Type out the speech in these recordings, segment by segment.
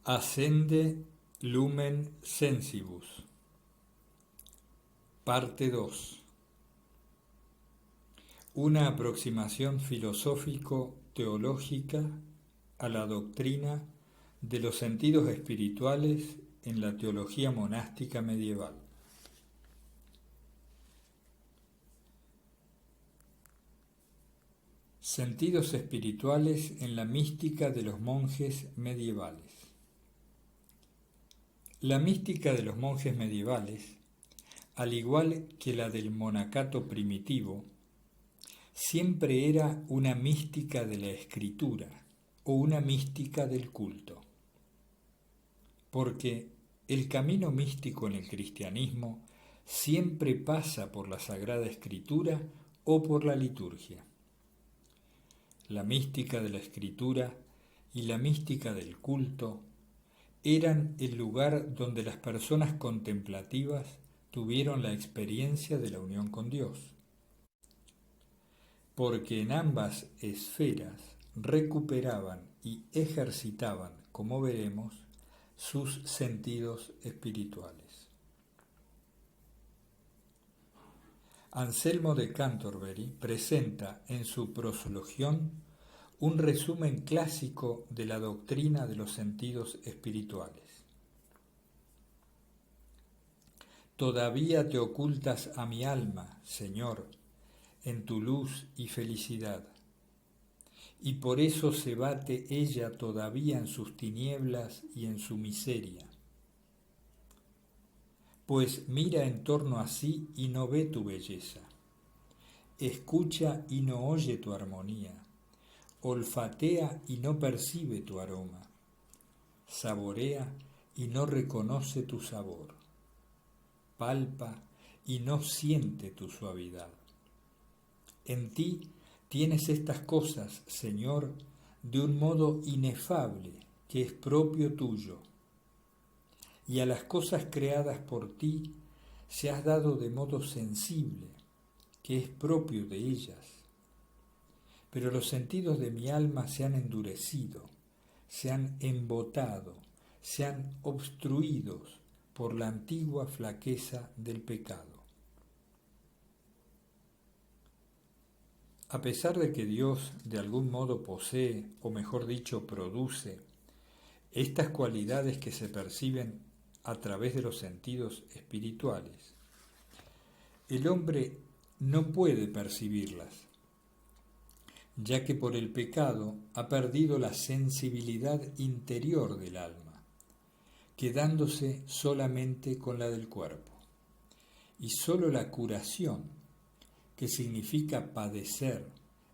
Ascende Lumen Sensibus. Parte 2. Una aproximación filosófico-teológica a la doctrina de los sentidos espirituales en la teología monástica medieval. Sentidos espirituales en la mística de los monjes medievales. La mística de los monjes medievales, al igual que la del monacato primitivo, siempre era una mística de la escritura o una mística del culto, porque el camino místico en el cristianismo siempre pasa por la Sagrada Escritura o por la liturgia. La mística de la escritura y la mística del culto eran el lugar donde las personas contemplativas tuvieron la experiencia de la unión con Dios, porque en ambas esferas recuperaban y ejercitaban, como veremos, sus sentidos espirituales. Anselmo de Canterbury presenta en su Proslogión un resumen clásico de la doctrina de los sentidos espirituales. Todavía te ocultas a mi alma, Señor, en tu luz y felicidad, y por eso se bate ella todavía en sus tinieblas y en su miseria. Pues mira en torno a sí y no ve tu belleza, escucha y no oye tu armonía, olfatea y no percibe tu aroma, saborea y no reconoce tu sabor, palpa y no siente tu suavidad. En ti tienes estas cosas, Señor, de un modo inefable que es propio tuyo, y a las cosas creadas por ti se has dado de modo sensible, que es propio de ellas. Pero los sentidos de mi alma se han endurecido, se han embotado, se han obstruido por la antigua flaqueza del pecado. A pesar de que Dios de algún modo posee, o mejor dicho, produce, estas cualidades que se perciben a través de los sentidos espirituales, el hombre no puede percibirlas, ya que por el pecado ha perdido la sensibilidad interior del alma, quedándose solamente con la del cuerpo. Y sólo la curación, que significa padecer,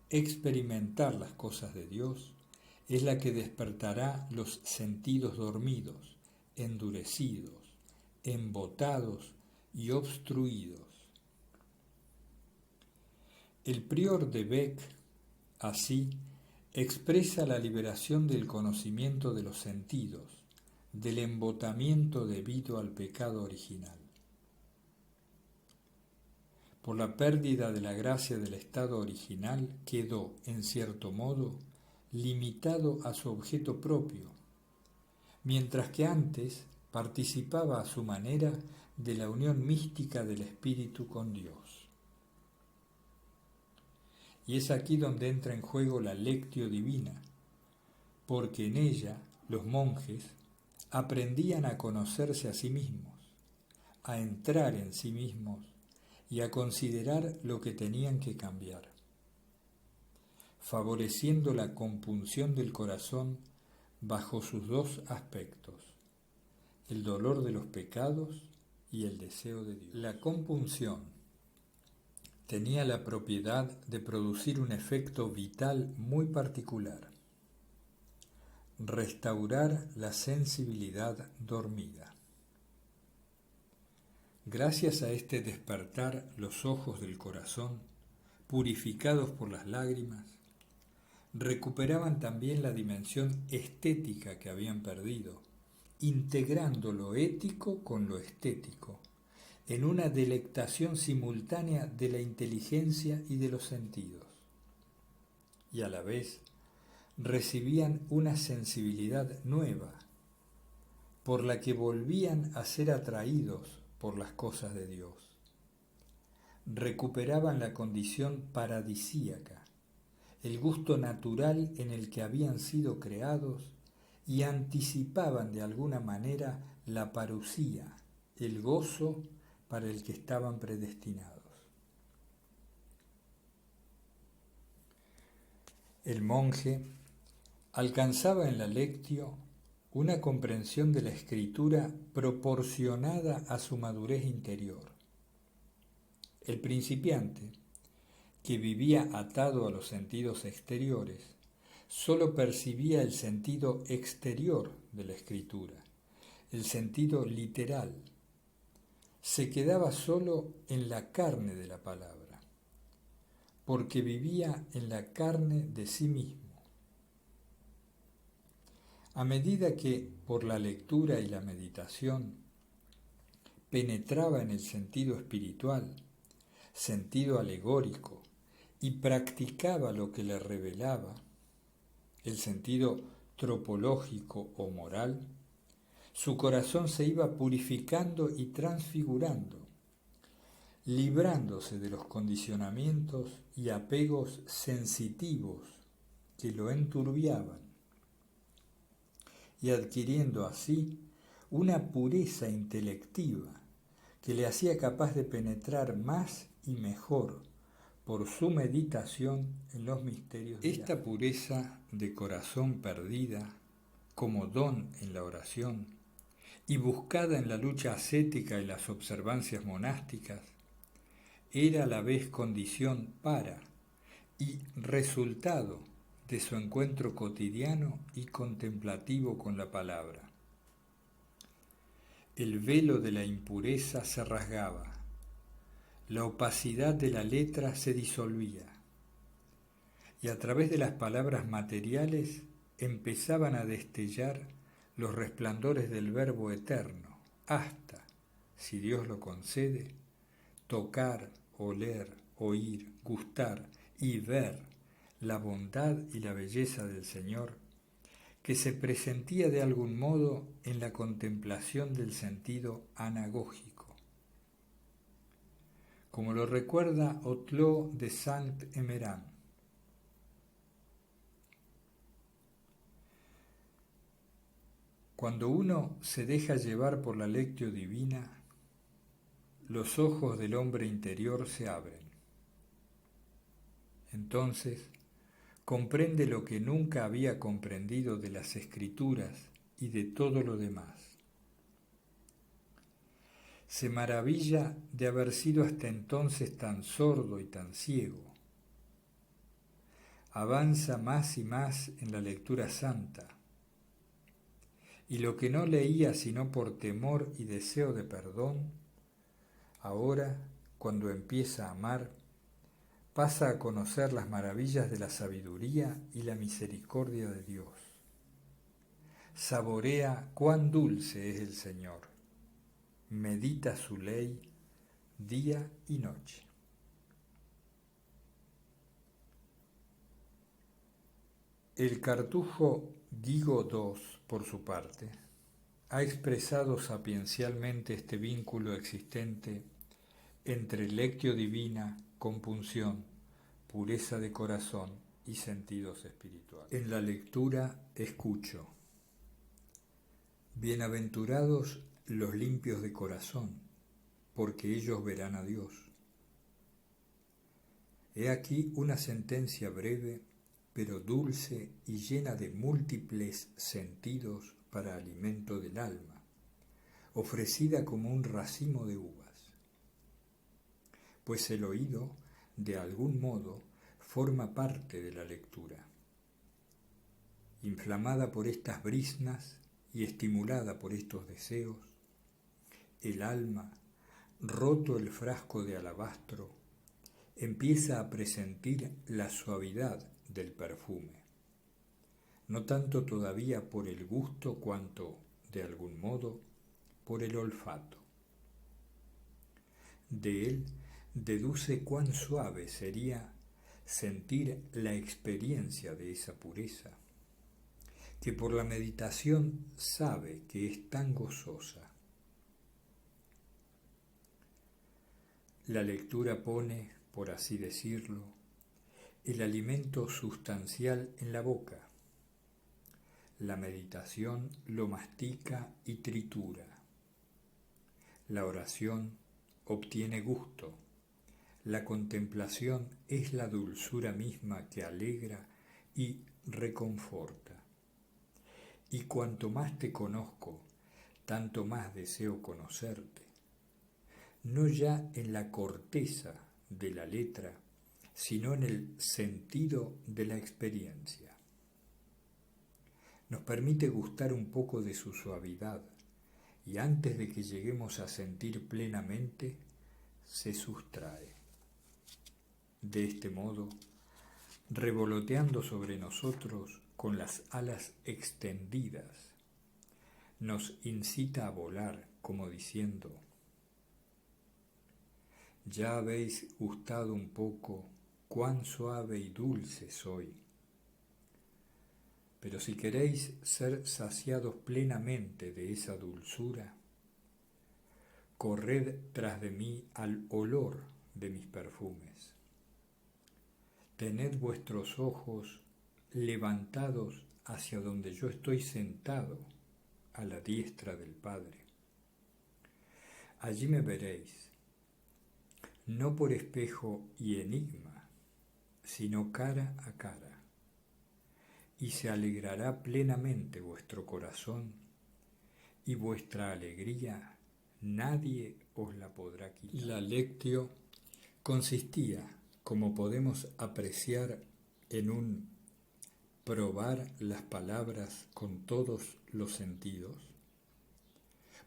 experimentar las cosas de Dios, es la que despertará los sentidos dormidos, endurecidos, embotados y obstruidos. El prior de Bec, así, expresa la liberación del conocimiento de los sentidos, del embotamiento debido al pecado original. Por la pérdida de la gracia del estado original, quedó, en cierto modo, limitado a su objeto propio, mientras que antes participaba a su manera de la unión mística del espíritu con Dios. Y es aquí donde entra en juego la lectio divina, porque en ella los monjes aprendían a conocerse a sí mismos, a entrar en sí mismos y a considerar lo que tenían que cambiar, favoreciendo la compunción del corazón bajo sus dos aspectos, el dolor de los pecados y el deseo de Dios. La compunción tenía la propiedad de producir un efecto vital muy particular: restaurar la sensibilidad dormida. Gracias a este despertar, los ojos del corazón, purificados por las lágrimas, recuperaban también la dimensión estética que habían perdido, integrando lo ético con lo estético, en una delectación simultánea de la inteligencia y de los sentidos. Y a la vez recibían una sensibilidad nueva, por la que volvían a ser atraídos por las cosas de Dios. Recuperaban la condición paradisíaca, el gusto natural en el que habían sido creados, y anticipaban de alguna manera la parusía, el gozo para el que estaban predestinados. El monje alcanzaba en la lectio una comprensión de la escritura proporcionada a su madurez interior. El principiante, que vivía atado a los sentidos exteriores, sólo percibía el sentido exterior de la escritura, el sentido literal. Se quedaba solo en la carne de la palabra, porque vivía en la carne de sí mismo. A medida que, por la lectura y la meditación, penetraba en el sentido espiritual, sentido alegórico, y practicaba lo que le revelaba, el sentido tropológico o moral, su corazón se iba purificando y transfigurando, librándose de los condicionamientos y apegos sensitivos que lo enturbiaban, y adquiriendo así una pureza intelectiva que le hacía capaz de penetrar más y mejor por su meditación en los misterios. Esta pureza de corazón perdida, como don en la oración, y buscada en la lucha ascética y las observancias monásticas, era a la vez condición para y resultado de su encuentro cotidiano y contemplativo con la palabra. El velo de la impureza se rasgaba, la opacidad de la letra se disolvía, y a través de las palabras materiales empezaban a destellar los resplandores del Verbo eterno, hasta, si Dios lo concede, tocar, oler, oír, gustar y ver la bondad y la belleza del Señor, que se presentía de algún modo en la contemplación del sentido anagógico. Como lo recuerda Othello de Saint-Emerand. Cuando uno se deja llevar por la lectio divina, los ojos del hombre interior se abren. Entonces, comprende lo que nunca había comprendido de las Escrituras y de todo lo demás. Se maravilla de haber sido hasta entonces tan sordo y tan ciego. Avanza más y más en la lectura santa, y lo que no leía sino por temor y deseo de perdón, ahora, cuando empieza a amar, pasa a conocer las maravillas de la sabiduría y la misericordia de Dios. Saborea cuán dulce es el Señor. Medita su ley día y noche. El cartujo Guigo II, por su parte, ha expresado sapiencialmente este vínculo existente entre lectio divina, compunción, pureza de corazón y sentidos espirituales. En la lectura escucho: bienaventurados los limpios de corazón, porque ellos verán a Dios. He aquí una sentencia breve, pero dulce y llena de múltiples sentidos para alimento del alma, ofrecida como un racimo de uvas. Pues el oído, de algún modo, forma parte de la lectura. Inflamada por estas briznas y estimulada por estos deseos, el alma, roto el frasco de alabastro, empieza a presentir la suavidad del perfume, no tanto todavía por el gusto cuanto, de algún modo, por el olfato. De él deduce cuán suave sería sentir la experiencia de esa pureza, que por la meditación sabe que es tan gozosa. La lectura pone, por así decirlo, el alimento sustancial en la boca. La meditación lo mastica y tritura. La oración obtiene gusto. La contemplación es la dulzura misma que alegra y reconforta. Y cuanto más te conozco, tanto más deseo conocerte, no ya en la corteza de la letra, sino en el sentido de la experiencia. Nos permite gustar un poco de su suavidad, y antes de que lleguemos a sentir plenamente, se sustrae. De este modo, revoloteando sobre nosotros con las alas extendidas, nos incita a volar como diciendo: ya habéis gustado un poco cuán suave y dulce soy. Pero si queréis ser saciados plenamente de esa dulzura, corred tras de mí al olor de mis perfumes. Tened vuestros ojos levantados hacia donde yo estoy sentado, a la diestra del Padre. Allí me veréis, no por espejo y enigma, sino cara a cara, y se alegrará plenamente vuestro corazón, y vuestra alegría nadie os la podrá quitar. La lectio consistía, como podemos apreciar, en un probar las palabras con todos los sentidos,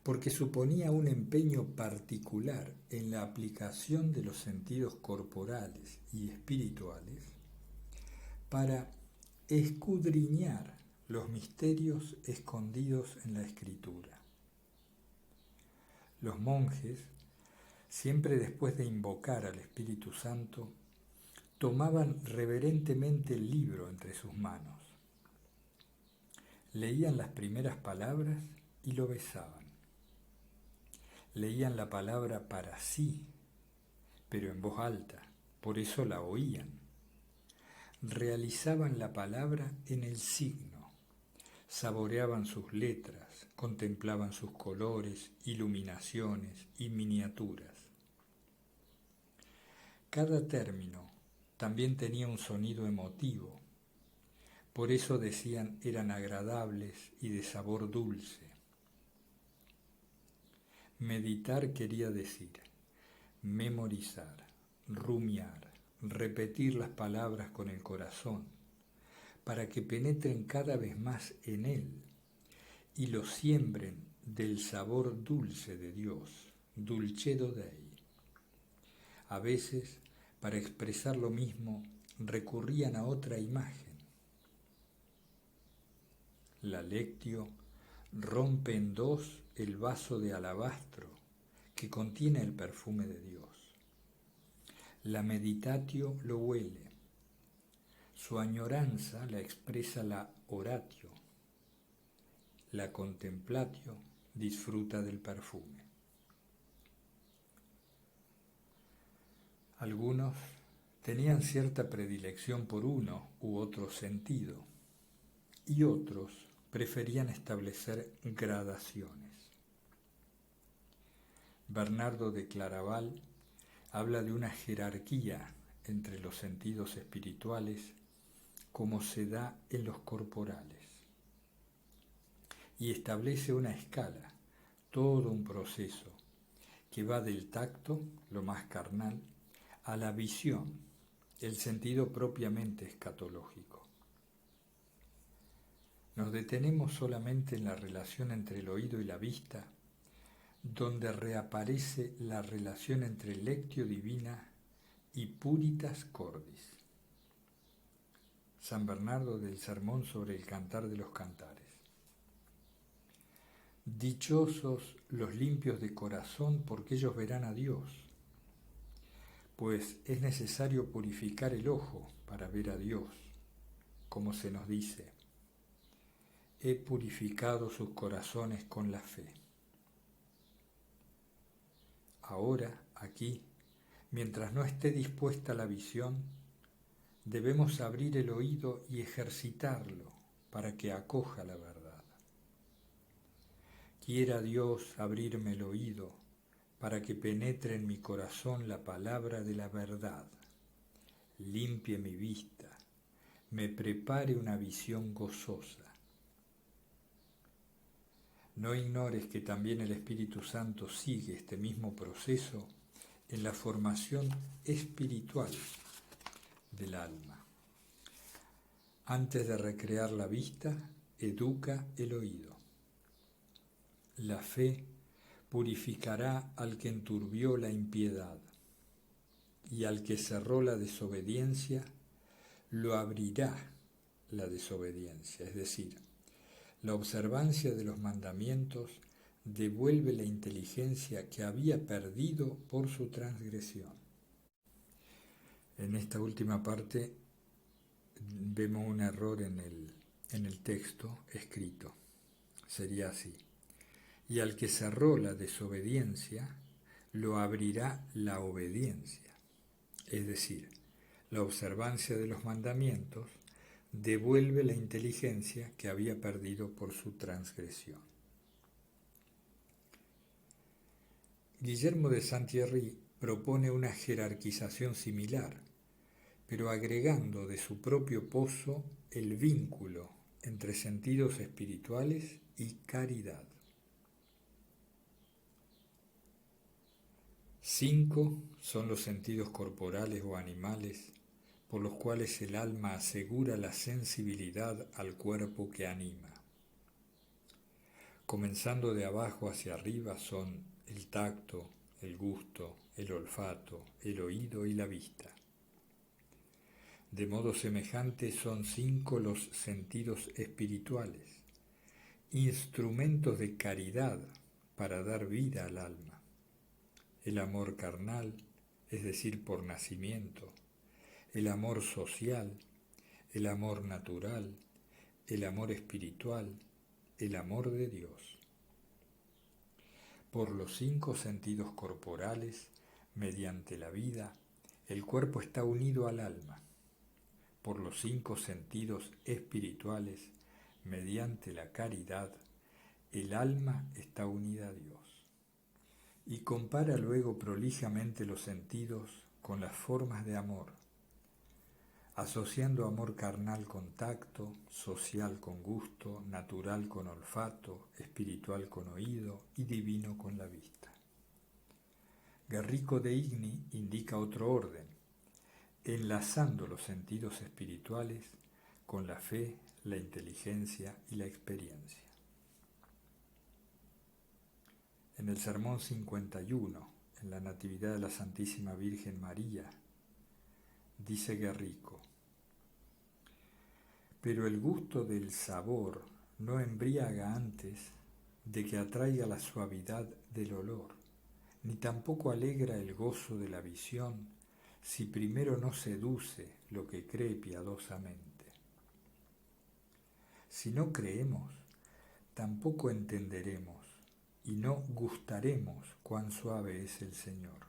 porque suponía un empeño particular en la aplicación de los sentidos corporales y espirituales para escudriñar los misterios escondidos en la Escritura. Los monjes, siempre después de invocar al Espíritu Santo, tomaban reverentemente el libro entre sus manos, leían las primeras palabras y lo besaban. Leían la palabra para sí, pero en voz alta, por eso la oían. Realizaban la palabra en el signo, saboreaban sus letras, contemplaban sus colores, iluminaciones y miniaturas. Cada término también tenía un sonido emotivo, por eso decían eran agradables y de sabor dulce. Meditar quería decir memorizar, rumiar, repetir las palabras con el corazón, para que penetren cada vez más en él y lo siembren del sabor dulce de Dios, dulcedo Dei. A veces, para expresar lo mismo, recurrían a otra imagen. La lectio rompe en dos el vaso de alabastro que contiene el perfume de Dios. La meditatio lo huele. Su añoranza la expresa la oratio. La contemplatio disfruta del perfume. Algunos tenían cierta predilección por uno u otro sentido, y otros preferían establecer gradaciones. Bernardo de Claraval habla de una jerarquía entre los sentidos espirituales como se da en los corporales, y establece una escala, todo un proceso que va del tacto, lo más carnal, a la visión, el sentido propiamente escatológico. Nos detenemos solamente en la relación entre el oído y la vista, donde reaparece la relación entre lectio divina y puritas cordis. San Bernardo del Sermón sobre el Cantar de los Cantares. Dichosos los limpios de corazón, porque ellos verán a Dios. Pues es necesario purificar el ojo para ver a Dios, como se nos dice. he purificado sus corazones con la fe. Ahora, aquí, mientras no esté dispuesta la visión, debemos abrir el oído y ejercitarlo para que acoja la verdad. Quiera Dios abrirme el oído para que penetre en mi corazón la palabra de la verdad, limpie mi vista, me prepare una visión gozosa. No ignores que también el Espíritu Santo sigue este mismo proceso en la formación espiritual del alma. Antes de recrear la vista, educa el oído. La fe purificará al que enturbió la impiedad, y al que cerró la desobediencia, lo abrirá la desobediencia, es decir, la observancia de los mandamientos devuelve la inteligencia que había perdido por su transgresión. En esta última parte vemos un error en el texto escrito. Sería así: y al que cerró la desobediencia, lo abrirá la obediencia. Es decir, la observancia de los mandamientos devuelve la inteligencia que había perdido por su transgresión. Guillermo de Saint-Thierry propone una jerarquización similar, pero agregando de su propio pozo el vínculo entre sentidos espirituales y caridad. 5 son los sentidos corporales o animales por los cuales el alma asegura la sensibilidad al cuerpo que anima. Comenzando de abajo hacia arriba son el tacto, el gusto, el olfato, el oído y la vista. De modo semejante son 5 los sentidos espirituales, instrumentos de caridad para dar vida al alma. El amor carnal, es decir, por nacimiento, el amor social, el amor natural, el amor espiritual, el amor de Dios. Por los 5 sentidos corporales, mediante la vida, el cuerpo está unido al alma. Por los 5 sentidos espirituales, mediante la caridad, el alma está unida a Dios. Y compara luego prolijamente los sentidos con las formas de amor, asociando amor carnal con tacto, social con gusto, natural con olfato, espiritual con oído y divino con la vista. Guerrico de Igni indica otro orden, enlazando los sentidos espirituales con la fe, la inteligencia y la experiencia. En el Sermón 51, en la Natividad de la Santísima Virgen María, dice Guerrico: pero el gusto del sabor no embriaga antes de que atraiga la suavidad del olor, ni tampoco alegra el gozo de la visión si primero no seduce lo que cree piadosamente. Si no creemos, tampoco entenderemos y no gustaremos cuán suave es el Señor.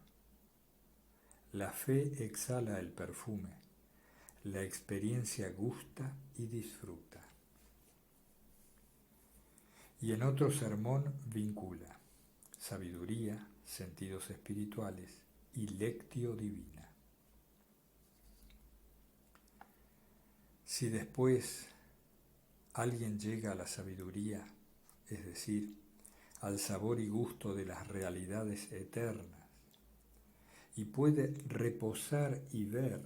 La fe exhala el perfume, la experiencia gusta y disfruta. Y en otro sermón vincula sabiduría, sentidos espirituales y lectio divina. Si después alguien llega a la sabiduría, es decir, al sabor y gusto de las realidades eternas, y puede reposar y ver,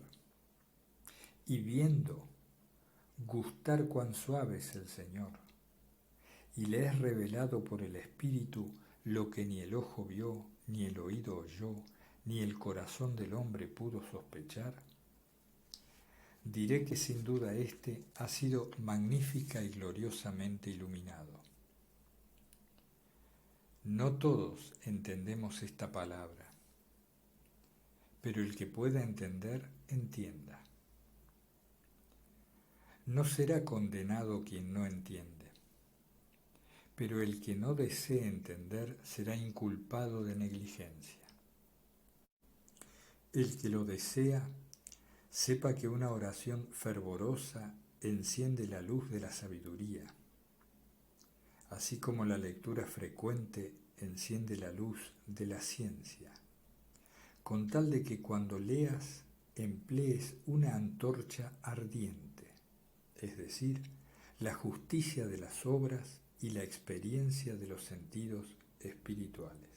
y viendo, gustar cuán suave es el Señor, y le es revelado por el Espíritu lo que ni el ojo vio, ni el oído oyó, ni el corazón del hombre pudo sospechar, diré que sin duda éste ha sido magnífica y gloriosamente iluminado. No todos entendemos esta palabra, pero el que pueda entender, entienda. No será condenado quien no entiende, pero el que no desee entender será inculpado de negligencia. El que lo desea, sepa que una oración fervorosa enciende la luz de la sabiduría, así como la lectura frecuente enciende la luz de la ciencia, con tal de que cuando leas emplees una antorcha ardiente, es decir, la justicia de las obras y la experiencia de los sentidos espirituales.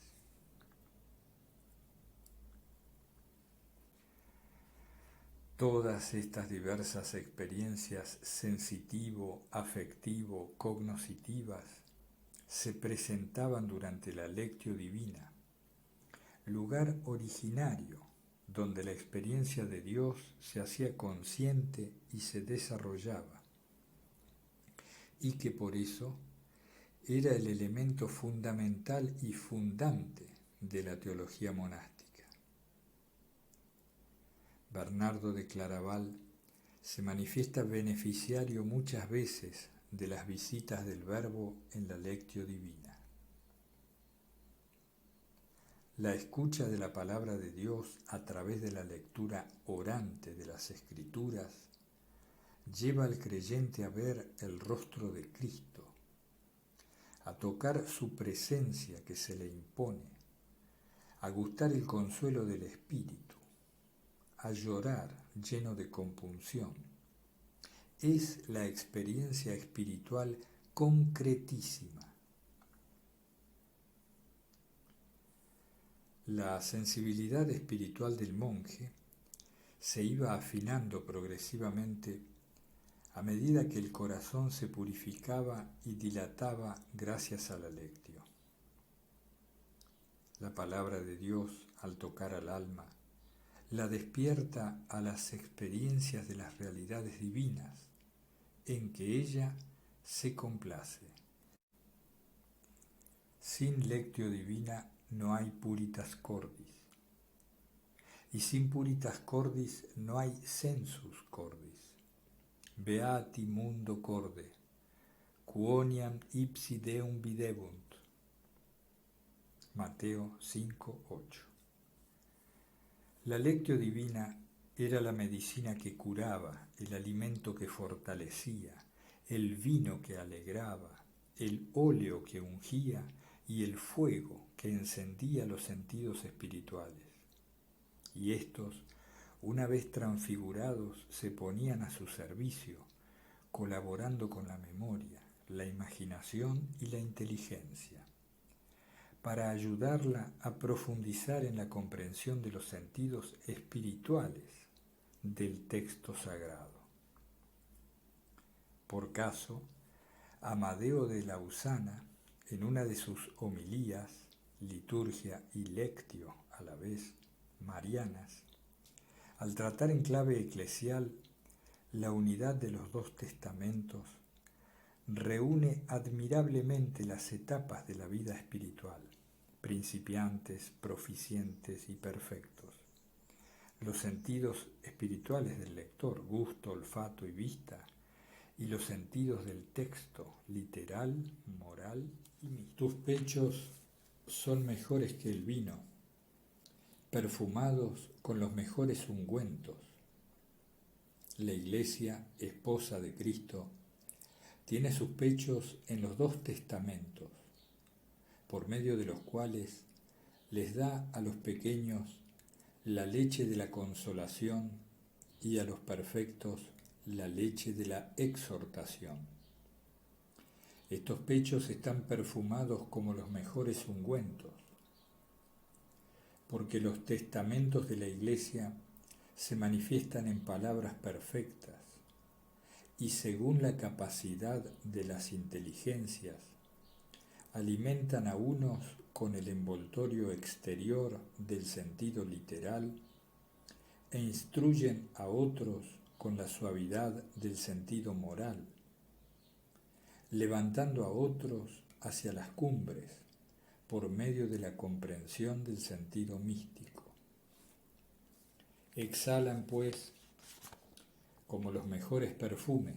Todas estas diversas experiencias sensitivo, afectivo, cognoscitivas se presentaban durante la lectio divina, lugar originario donde la experiencia de Dios se hacía consciente y se desarrollaba, y que por eso era el elemento fundamental y fundante de la teología monástica. Bernardo de Claraval se manifiesta beneficiario muchas veces de las visitas del Verbo en la lectio divina. La escucha de la palabra de Dios a través de la lectura orante de las Escrituras lleva al creyente a ver el rostro de Cristo, a tocar su presencia que se le impone, a gustar el consuelo del Espíritu, a llorar lleno de compunción. Es la experiencia espiritual concretísima. La sensibilidad espiritual del monje se iba afinando progresivamente a medida que el corazón se purificaba y dilataba gracias a la lectio. La palabra de Dios, al tocar al alma, la despierta a las experiencias de las realidades divinas, en que ella se complace. Sin lectio divina no hay puritas cordis, y sin puritas cordis no hay sensus cordis. Beati mundo corde, quoniam ipsi Deum videbunt. Mateo 5:8. La lectio divina era la medicina que curaba, el alimento que fortalecía, el vino que alegraba, el óleo que ungía y el fuego que encendía los sentidos espirituales. Y estos, una vez transfigurados, se ponían a su servicio, colaborando con la memoria, la imaginación y la inteligencia, para ayudarla a profundizar en la comprensión de los sentidos espirituales del texto sagrado. Por caso, Amadeo de Lausana, en una de sus homilías, liturgia y lectio a la vez, marianas, al tratar en clave eclesial la unidad de los dos testamentos, reúne admirablemente las etapas de la vida espiritual, principiantes, proficientes y perfectos, los sentidos espirituales del lector, gusto, olfato y vista, y los sentidos del texto, literal, moral y místico. Tus pechos son mejores que el vino, perfumados con los mejores ungüentos. La Iglesia, esposa de Cristo, tiene sus pechos en los dos testamentos, por medio de los cuales les da a los pequeños la leche de la consolación y a los perfectos la leche de la exhortación. Estos pechos están perfumados como los mejores ungüentos, porque los testamentos de la Iglesia se manifiestan en palabras perfectas y según la capacidad de las inteligencias, alimentan a unos con el envoltorio exterior del sentido literal e instruyen a otros con la suavidad del sentido moral, levantando a otros hacia las cumbres por medio de la comprensión del sentido místico. Exhalan, pues, como los mejores perfumes,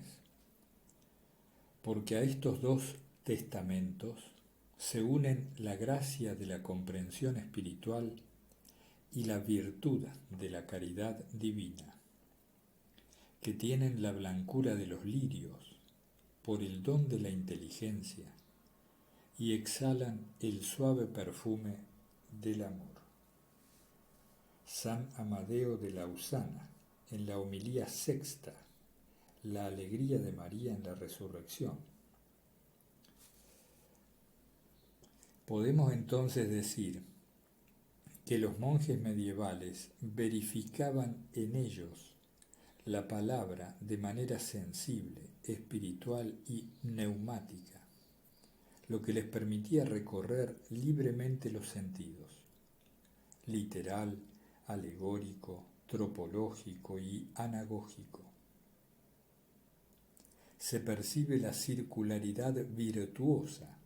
porque a estos dos testamentos se unen la gracia de la comprensión espiritual y la virtud de la caridad divina, que tienen la blancura de los lirios por el don de la inteligencia y exhalan el suave perfume del amor. San Amadeo de Lausana, en la homilía sexta, la alegría de María en la resurrección. Podemos entonces decir que los monjes medievales verificaban en ellos la palabra de manera sensible, espiritual y neumática, lo que les permitía recorrer libremente los sentidos, literal, alegórico, tropológico y anagógico. Se percibe la circularidad virtuosa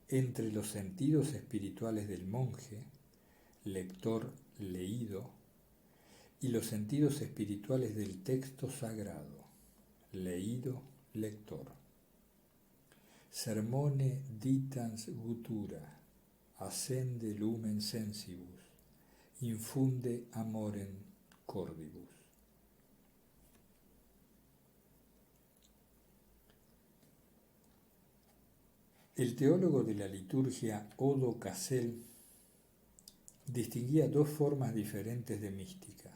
entre los sentidos espirituales del monje, lector, leído, y los sentidos espirituales del texto sagrado, leído, lector. Sermone ditans gutura, ascende lumen sensibus, infunde amorem cordibus. El teólogo de la liturgia Odo Cassel distinguía dos formas diferentes de mística,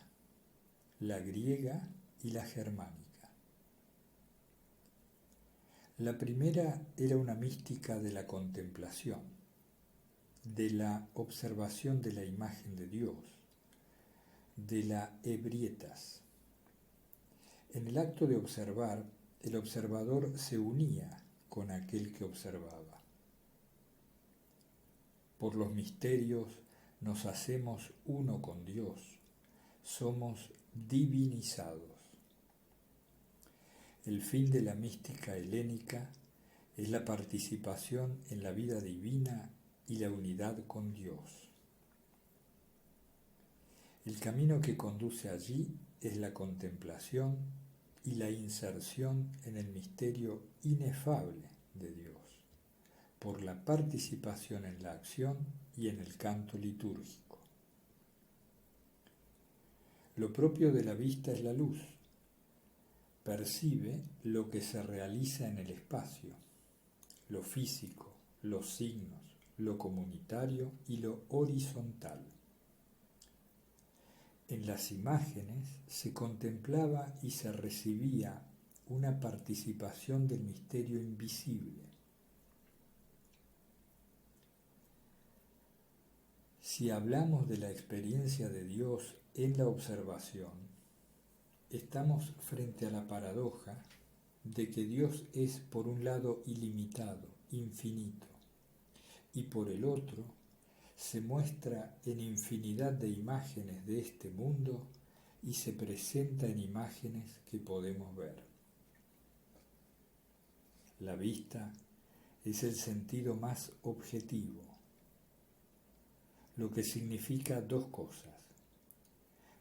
la griega y la germánica. La primera era una mística de la contemplación, de la observación de la imagen de Dios, de la ebrietas. En el acto de observar, el observador se unía con aquel que observaba. Por los misterios nos hacemos uno con Dios, somos divinizados. El fin de la mística helénica es la participación en la vida divina y la unidad con Dios. El camino que conduce allí es la contemplación y la inserción en el misterio inefable de Dios, por la participación en la acción y en el canto litúrgico. Lo propio de la vista es la luz. Percibe lo que se realiza en el espacio, lo físico, los signos, lo comunitario y lo horizontal. En las imágenes se contemplaba y se recibía una participación del misterio invisible. Si hablamos de la experiencia de Dios en la observación, estamos frente a la paradoja de que Dios es por un lado ilimitado, infinito, y por el otro se muestra en infinidad de imágenes de este mundo y se presenta en imágenes que podemos ver. La vista es el sentido más objetivo, lo que significa dos cosas.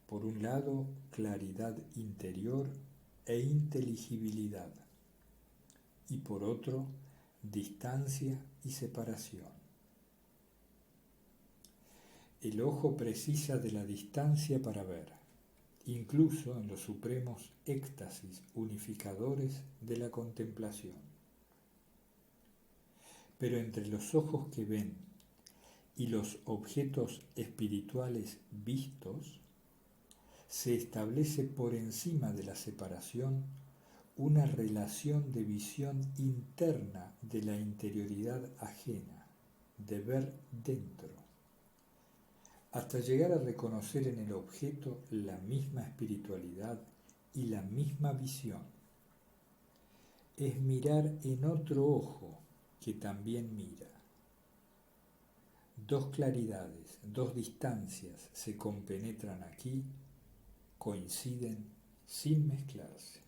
Por un lado, claridad interior e inteligibilidad, y por otro, distancia y separación. El ojo precisa de la distancia para ver, incluso en los supremos éxtasis unificadores de la contemplación. Pero entre los ojos que ven y los objetos espirituales vistos, se establece por encima de la separación una relación de visión interna de la interioridad ajena, de ver dentro, hasta llegar a reconocer en el objeto la misma espiritualidad y la misma visión. Es mirar en otro ojo que también mira. Dos claridades, dos distancias se compenetran aquí, coinciden sin mezclarse.